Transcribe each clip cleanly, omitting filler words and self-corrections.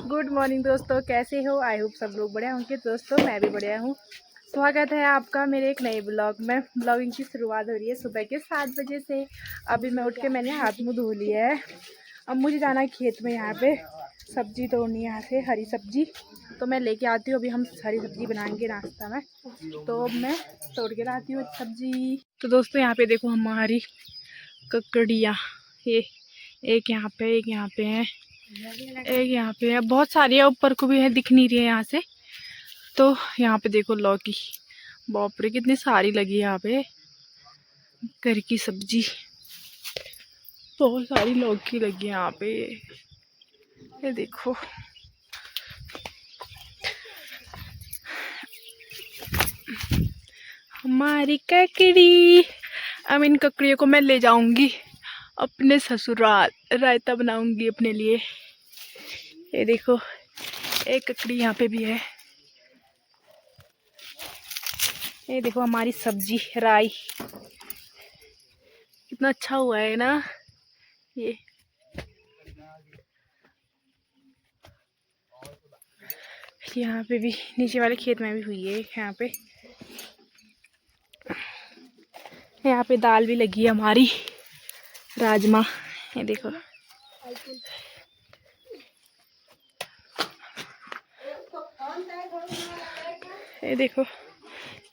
Good morning दोस्तों, कैसे हो? आई होप सब लोग बढ़िया होंगे। दोस्तों मैं भी बढ़िया हूँ। स्वागत है आपका मेरे एक नए ब्लॉग में। ब्लॉगिंग की शुरुआत हो रही है सुबह के 7 बजे से। अभी मैं उठ के मैंने हाथ मुँह धो लिया है। अब मुझे जाना है खेत में, यहाँ पे सब्जी तोड़नी है, यहाँ से हरी सब्जी तो मैं लेके आती हूँ। अभी हम हरी सब्जी बनाएंगे नाश्ता में, तो मैं तोड़ के लाती हूँ सब्जी। तो दोस्तों यहाँ पे देखो हमारी ककड़ियाँ, ये एक यहाँ पे है, एक यहाँ पे है, बहुत सारी है, ऊपर को भी है, दिख नहीं रही है यहाँ से। तो यहाँ पे देखो लौकी, बाप रे कितनी सारी लगी है यहाँ पे। घर की सब्जी, बहुत सारी लौकी लगी है यहाँ पे। ये देखो हमारी ककड़ी। अब इन ककड़ियों को मैं ले जाऊंगी अपने ससुराल, रायता बनाऊंगी अपने लिए। ये देखो एक ककड़ी यहाँ पे भी है। ये देखो हमारी सब्जी राई, कितना अच्छा हुआ है ना ये। यहाँ पे भी नीचे वाले खेत में भी हुई है। यहाँ पे दाल भी लगी है हमारी, राजमा। ये देखो ये देखो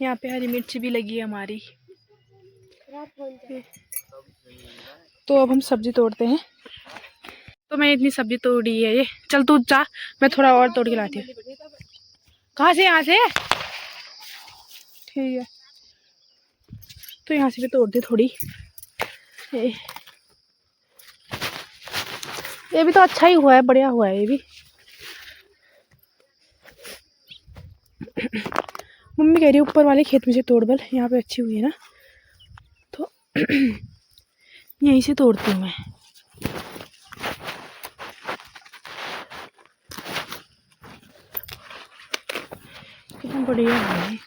यहाँ पे हरी मिर्ची भी लगी है हमारी। तो अब हम सब्जी तोड़ते हैं। तो मैं इतनी सब्जी तोड़ी है ये। चल तू जा, मैं थोड़ा और तोड़ के लाती हूँ। कहाँ से? यहाँ से, ठीक है। तो यहाँ से भी तोड़ दे थोड़ी। ये भी तो अच्छा ही हुआ है, बढ़िया हुआ है ये भी। मम्मी कह रही है ऊपर वाले खेत में से तोड़ बल, यहाँ पे अच्छी हुई है ना, तो यहीं से तोड़ती हूँ मैं। कितना बढ़िया है।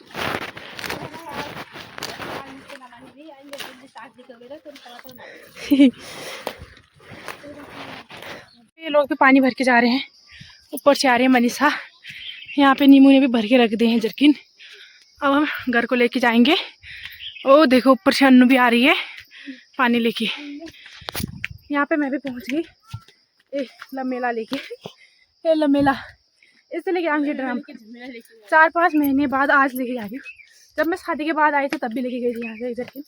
ये लोग भी पानी भर के जा रहे हैं, ऊपर से आ रही है मनीषा। यहाँ पे नीमू ने भी भर के रख दिए हैं जरकिन। अब हम घर को लेके जाएंगे। ओ देखो ऊपर से अन्नू भी आ रही है पानी लेके। यहाँ पे मैं भी पहुँच गई लमेला लेके। ये लमेला इससे लेके आएंगे ड्राम। 4-5 महीने बाद आज लेके जा रही हूँ। जब मैं शादी के बाद आई थी तब भी लेके गई थी यहाँ से जरकिन,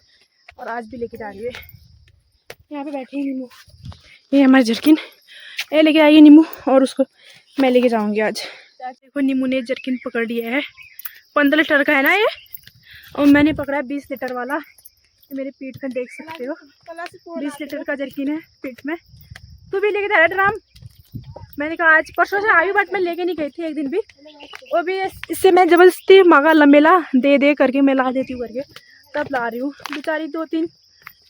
और आज भी लेके जा रही है। यहाँ पे बैठे हैं नीमू, ये हमारे जरकिन, ये लेके आई है नीमू, और उसको मैं लेके जाऊंगी आज। देखो नीमू ने जरकिन पकड़ लिया है, 15 लीटर का है ना ये, और मैंने पकड़ा है 20 लीटर वाला। ये मेरे पीठ में देख सकते हो 20 लीटर का जरकिन है पीठ में। तू भी लेके जा रहा ड्राम? मैंने कहा आज परसों से आई, बट मैं लेके नहीं गई थी एक दिन भी। वो भी इससे मैं जबरदस्ती मांगा लमेला दे करके मैं ला देती हूँ करके, तब ला रही हूँ। बेचारी 2-3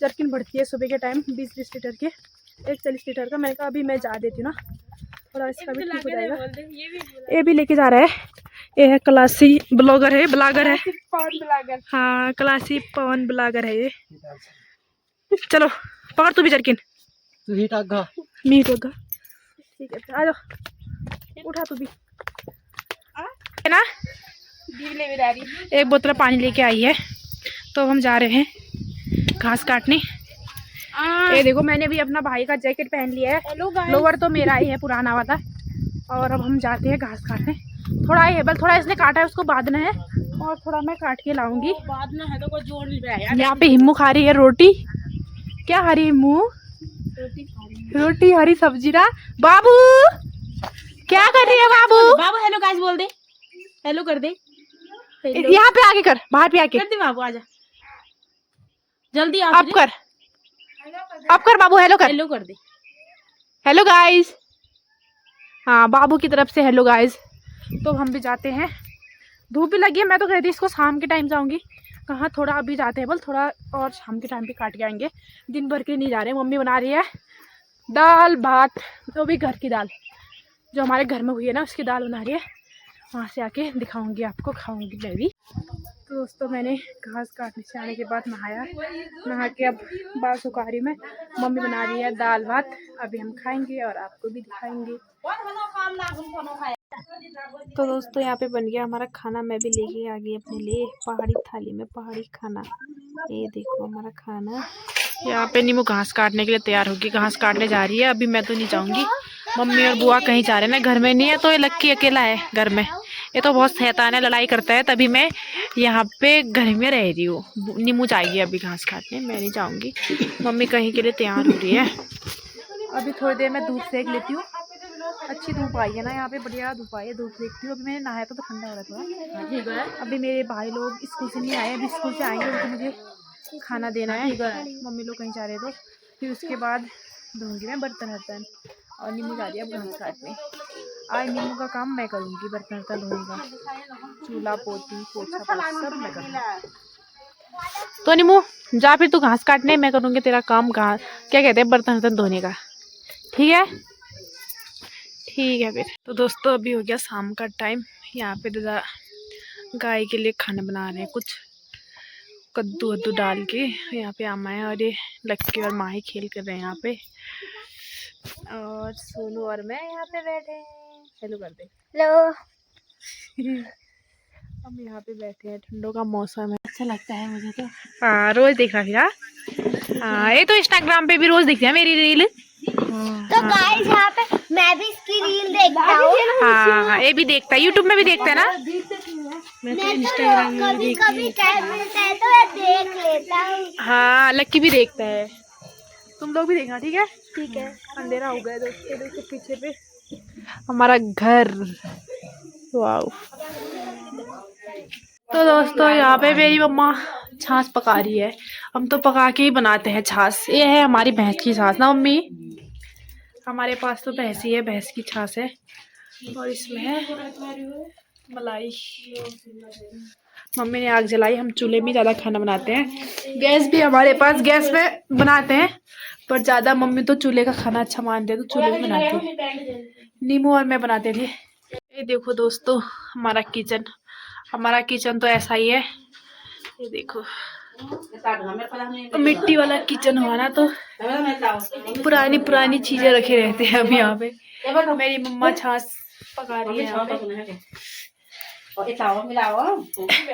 जरकिन बढ़ती है सुबह के टाइम, 20-20 लीटर के, एक 40 लीटर का। मैंने कहा अभी मैं जा देती हूँ ना, थोड़ा इसका भी ठीक हो जाएगा। ये भी लेके जा रहा है, ये है क्लासी ब्लॉगर है, ब्लॉगर है, पवन ब्लॉगर। हाँ क्लासी पवन ब्लॉगर है ये। चलो पकड़ तू भी जरकिन, मीट होगा। ठीक है आ जाओ, उठा तू भी है ना। एक बोतल पानी लेके आई है। तो हम जा रहे हैं घास काटने। ये देखो मैंने भी अपना भाई का जैकेट पहन लिया है, लोवर तो मेरा ही है पुराना वाला। और अब हम जाते हैं घास काटने। थोड़ा ही है बल, थोड़ा इसने काटा है, उसको बांधना है, और थोड़ा मैं काट के लाऊंगी। बांधना है तो कोई जोड़ नहीं रहा है। यहाँ पे हिम्मू खा रही है रोटी। क्या खा रही है हिम्मू? रोटी हरी सब्जी ना। बाबू क्या कर रही है बाबू? बाबू हेलो गाइस बोल दे, हेलो कर दे। यहाँ पे आके कर, बाहर पे आके कर दे बाबू, आजा जल्दी आ। अब कर बाबू, हेलो कर। हेलो कर दे। Hello guys. हाँ बाबू की तरफ से हेलो गाइस। तो हम भी जाते हैं, धूप भी लगी है। मैं तो कह रही इसको शाम के टाइम जाऊंगी। कहाँ, थोड़ा अभी जाते हैं बल, थोड़ा और शाम के टाइम पे काट के आएंगे। दिन भर के नहीं जा रहे। मम्मी बना रही है दाल भात, तो भी घर की दाल जो हमारे घर में हुई है ना, उसकी दाल बना रही है। वहाँ से आके दिखाऊंगी आपको, खाऊंगी मैं भी। तो दोस्तों मैंने घास काटने से आने के बाद नहाया, नहा के अब बाल सुखा रही मैं। मम्मी बना रही है दाल भात, अभी हम खाएंगे और आपको भी दिखाएंगे। तो दोस्तों यहाँ पे बन गया हमारा खाना। मैं भी लेके आ गई अपने लिए पहाड़ी थाली में पहाड़ी खाना। ये देखो हमारा खाना। यहाँ पे नीमू घास काटने के लिए तैयार होगी, घास काटने जा रही है। अभी मैं तो नहीं जाऊंगी, मम्मी और बुआ कहीं जा रहे हैं ना, घर में नहीं है। तो ये लक्की अकेला है घर में। ये तो बहुत शैतान है, लड़ाई करता है, तभी मैं यहाँ पे घर में रह रही हूँ। नीमू जाएगी अभी घास काटने, मैं नहीं जाऊंगी। मम्मी कहीं के लिए तैयार हो रही है। अभी थोड़ी देर में धूप सेक लेती हूँ। अच्छी धूप आई है ना यहाँ पे, बढ़िया धूप आई है। धूप सेकती हूँ। अभी मैंने नहाया तो ठंडा हो रहा थोड़ा। अभी मेरे भाई लोग स्कूल से नहीं आए, अभी स्कूल से आएंगे, उनको मुझे खाना देना है। मम्मी लोग कहीं जा रहे तो फिर उसके बाद धोऊंगी मैं बर्तन वर्तन। और नीमू जा रही है अब घास काटने। आज नीमू का काम मैं करूँगी, बर्तन वर्तन धोने का, चूल्हा पोती पोछा सब मैं करूँगी। तो नीमू जा फिर तू घास काटने, मैं करूँगी तेरा काम, घास क्या कहते हैं बर्तन वर्तन धोने का। ठीक है ठीक है फिर। तो दोस्तों अभी हो गया शाम का टाइम। यहाँ पे दादा गाय के लिए खाना बना रहे हैं, कुछ कद्दू वद्दू डाल के। यहाँ पे आमा है और ये लक्की और माही खेल कर रहे हैं यहाँ पे। और सोनू और मैं यहाँ पे बैठे हैं। हेलो कर दे। हेलो। हम यहाँ पे बैठे हैं, ठंडों का मौसम है, अच्छा लगता है मुझे तो। हाँ रोज देखना फिर। हाँ ये तो इंस्टाग्राम पे भी रोज दिखती है मेरी रील। तो गाइस यहाँ पे मैं भी इसकी रील देखता हूँ। हाँ ये भी देखता है, यूट्यूब में भी देखता है ना। मैं तो इंस्टाग्राम में कभी कभी टाइम मिलता है तो मैं देख लेता हूँ। हाँ लक्की भी देखता है, तुम लोग भी देखना ठीक है। ठीक है। अंधेरा हो गया दोस्तों, देखो पीछे पे हमारा घर। वाओ। तो दोस्तों यहाँ पे मेरी मम्मा छाछ पका रही है। हम तो पका के ही बनाते हैं छाछ। ये है हमारी भैंस की छाछ ना मम्मी, हमारे पास तो भैंस ही है, भैंस की छाछ है। और इसमें है मलाई। मम्मी ने आग जलाई, हम चूल्हे में ज़्यादा खाना बनाते हैं। गैस भी हमारे पास, गैस में बनाते हैं पर ज़्यादा मम्मी तो चूल्हे का खाना अच्छा मानते हैं, तो चूल्हे में बनाती है। नीमू और मैं बनाते थे। ये देखो दोस्तों हमारा किचन। हमारा किचन तो ऐसा ही है, ये देखो मिट्टी वाला किचन हुआ ना, तो पुरानी पुरानी चीजें रखे रहते हैं। अब यहाँ पे मेरी मम्मा छाछ पका रही है यहाँ पे।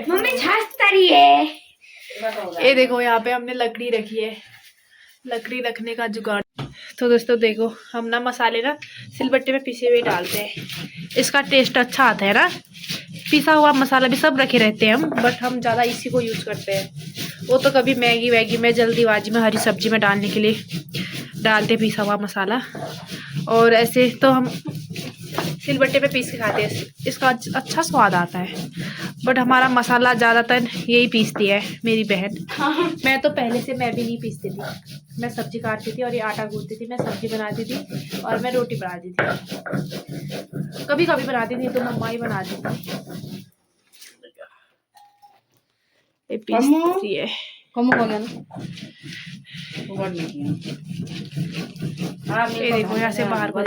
मम्मी छाछ तरी है। ये देखो यहाँ पे हमने लकड़ी रखी है, लकड़ी रखने का जुगाड़। तो दोस्तों देखो हम ना मसाले ना सिलबट्टे में पिसे हुए डालते हैं, इसका टेस्ट अच्छा आता है ना। पिसा हुआ मसाला भी सब रखे रहते हैं हम, बट हम ज़्यादा इसी को यूज़ करते हैं। वो तो कभी मैगी वैगी में जल्दीबाजी में हरी सब्जी में डालने के लिए डालते पिसा हुआ मसाला, और ऐसे तो हम सिलबट्टे पे पीस के खाते हैं, इसका अच्छा स्वाद आता है। बट हमारा मसाला ज़्यादातर यही पीसती है मेरी बहन। मैं तो पहले से मैं भी नहीं पीसती थी, मैं सब्जी काटती थी और ये आटा गूंथती थी, मैं सब्जी बनाती थी और मैं रोटी बनाती थी। कभी कभी बनाती थी तो मम्मा ही बनाती थी। ये पीसती है। ये देखो यहाँ से बाहर को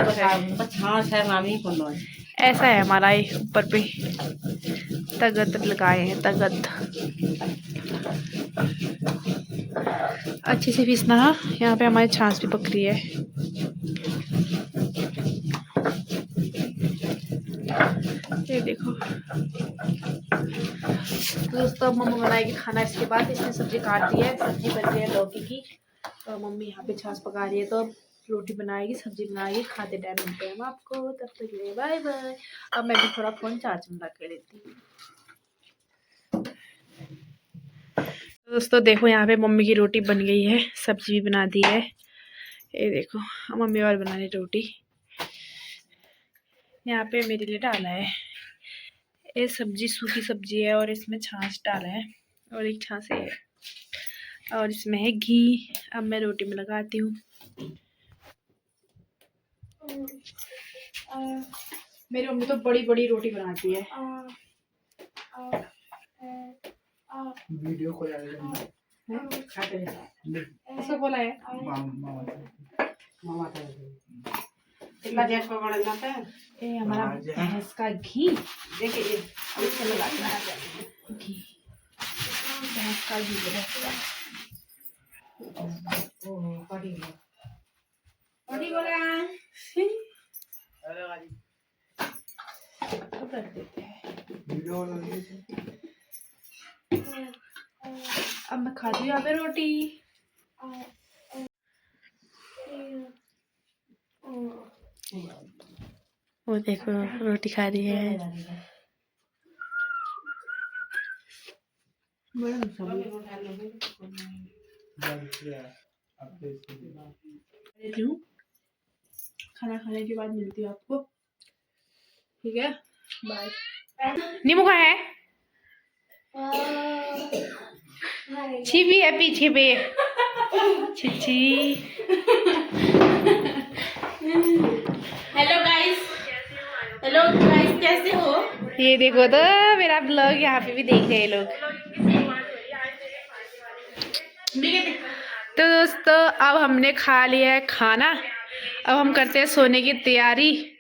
ऐसा है हमारा, ये ऊपर पे तगद लगाए हैं, तगद अच्छे से पीसना है। यहाँ पे हमारी छाछ भी पक रही है। ये देखो दोस्तों मम्मा बनाएगी खाना, इसके बाद इसने सब्जी काट दी है, सब्जी बन रही है लौकी की। तो मम्मी यहाँ पे छाछ पका रही है, तो रोटी बनाएगी, सब्जी बनाएगी, खाते टाइम मिलते हैं हम आपको। तब तक के लिए बाय बाय। अब मैं भी थोड़ा फोन चार्ज में लगा लेती हूँ। दोस्तों देखो यहाँ पे मम्मी की रोटी बन गई है, सब्जी भी बना दी है। ये देखो मम्मी और बना रही रोटी, यहाँ पे मेरे लिए डाला है। ये सब्जी सूखी सब्जी है और इसमें छाछ डाला है और एक छाछ है और इसमें है घी। अब मैं रोटी में लगाती हूँ। मेरी मम्मी तो बड़ी बड़ी रोटी बनाती है। वीडियो को ऐसा बोला है ये हमारा भैंस का घी। देखिए घी, भैंस का घी अब रख देते हैं। अब मैं खाती हूँ यहाँ पे रोटी। वो देखो रोटी खा रही है। खाना खाने के बाद मिलती हूँ आपको, ठीक है? बाय। नींबू का है, छिपी है पीछे पे, छिची। हेलो गाइस, हेलो गाइस, कैसे हो? ये देखो तो मेरा ब्लॉग यहाँ पे भी देख रहे हैं लोग। तो दोस्तों अब हमने खा लिया है खाना, अब हम करते हैं सोने की तैयारी।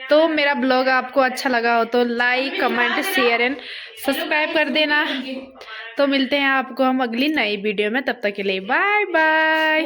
तो मेरा ब्लॉग आपको अच्छा लगा हो तो like comment share and subscribe कर देना। तो मिलते हैं आपको हम अगली नई वीडियो में, तब तक के लिए बाय बाय।